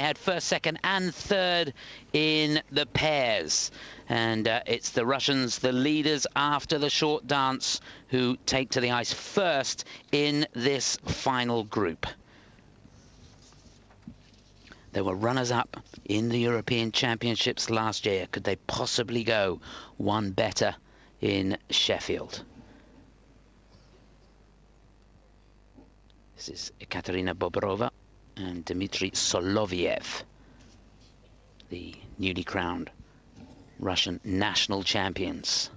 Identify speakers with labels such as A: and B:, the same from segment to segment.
A: had first, second and third in the pairs. And it's the Russians, the leaders after the short dance, who take to the ice first in this final group. They were runners-up in the European Championships last year. Could they possibly go one better in Sheffield? This is Ekaterina Bobrova and Dmitry Soloviev, the newly crowned Russian national champions.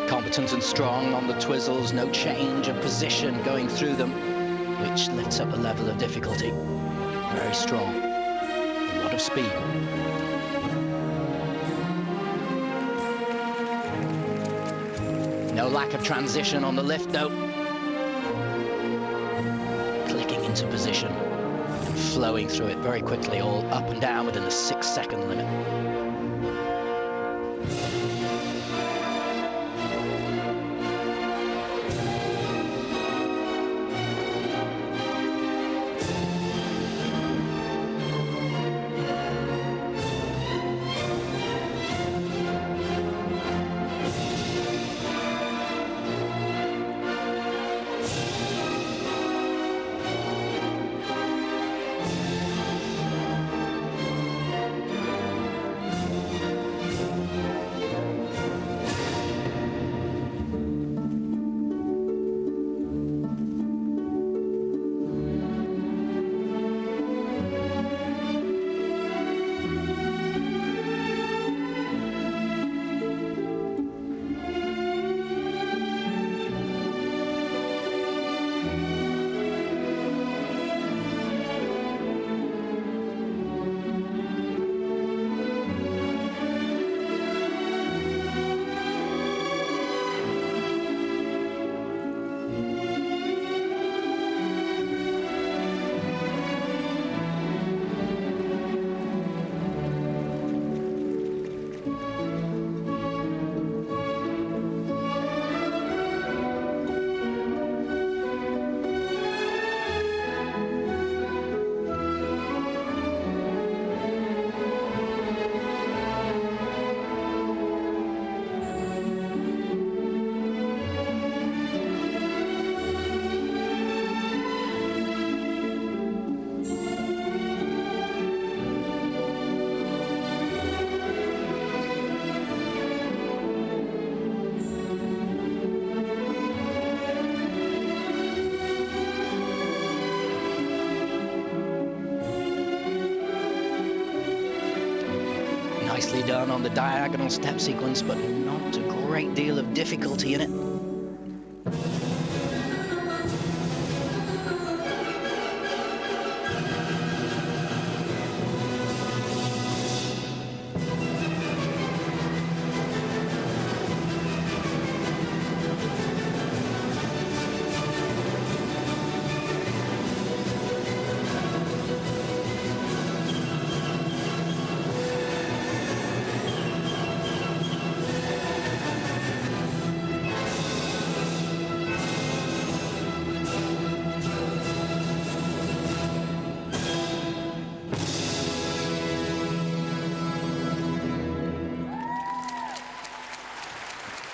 B: Competent and strong on the twizzles, no change of position going through them, which lifts up the level of difficulty. Very strong, a lot of speed. No lack of transition on the lift note. Clicking into position and flowing through it very quickly, all up and down within the 6-second limit. Nicely done on the diagonal step sequence, but not a great deal of difficulty in it.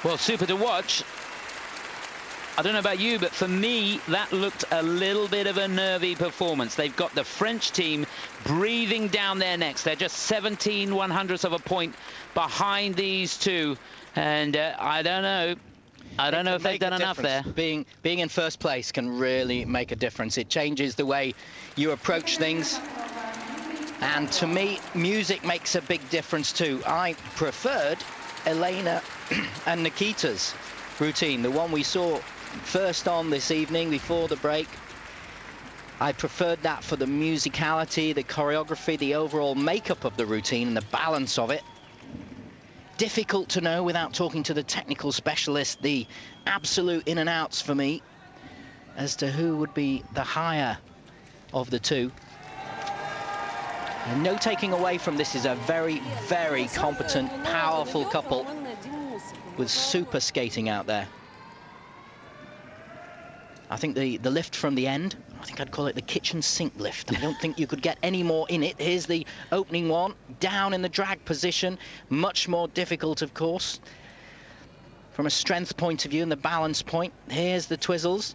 A: Well, super to watch. I don't know about you, but for me, that looked a little bit of a nervy performance. They've got the French team breathing down their necks. They're just 17/100ths of a point behind these two. And I don't know, I don't know if they've done enough there.
B: Being in first place can really make a difference. It changes the way you approach things. And to me, music makes a big difference too. I preferred Elena and Nikita's routine, the one we saw first on this evening before the break. I preferred that for the musicality, the choreography, the overall makeup of the routine and the balance of it. Difficult to know without talking to the technical specialist, the absolute in and outs for me as to who would be the higher of the two. And no taking away from this, is a very, very competent, powerful couple with super skating out there. I think the lift from the end, I think I'd call it the kitchen sink lift. I don't think you could get any more in it. Here's the opening one, down in the drag position. Much more difficult, of course, from a strength point of view and the balance point. Here's the twizzles.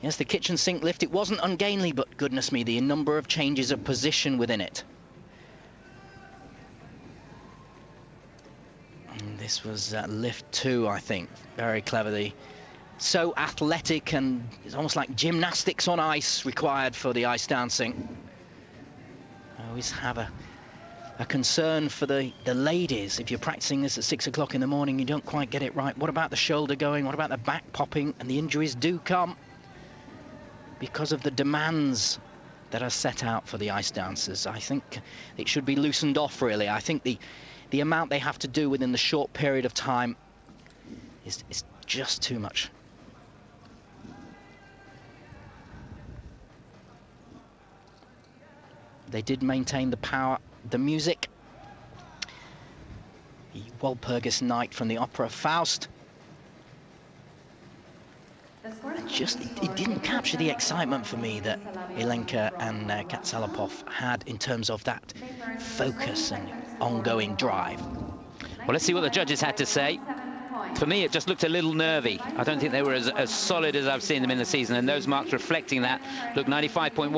B: Yes, the kitchen sink lift. It wasn't ungainly, but goodness me, the number of changes of position within it. And this was lift 2, I think. Very cleverly. So athletic, and it's almost like gymnastics on ice required for the ice dancing. I always have a concern for the ladies. If you're practicing this at 6 o'clock in the morning, you don't quite get it right. What about the shoulder going? What about the back popping? And the injuries do come because of the demands that are set out for the ice dancers. I think it should be loosened off, really. I think the amount they have to do within the short period of time is just too much. They did maintain the power, the music. The Walpurgis Night from the opera Faust. It didn't capture the excitement for me that Ilenka and Katsalapov had in terms of that focus and ongoing drive.
A: Well, let's see what the judges had to say. For me, it just looked a little nervy. I don't think they were as solid as I've seen them in the season, and those marks reflecting that look 95.1.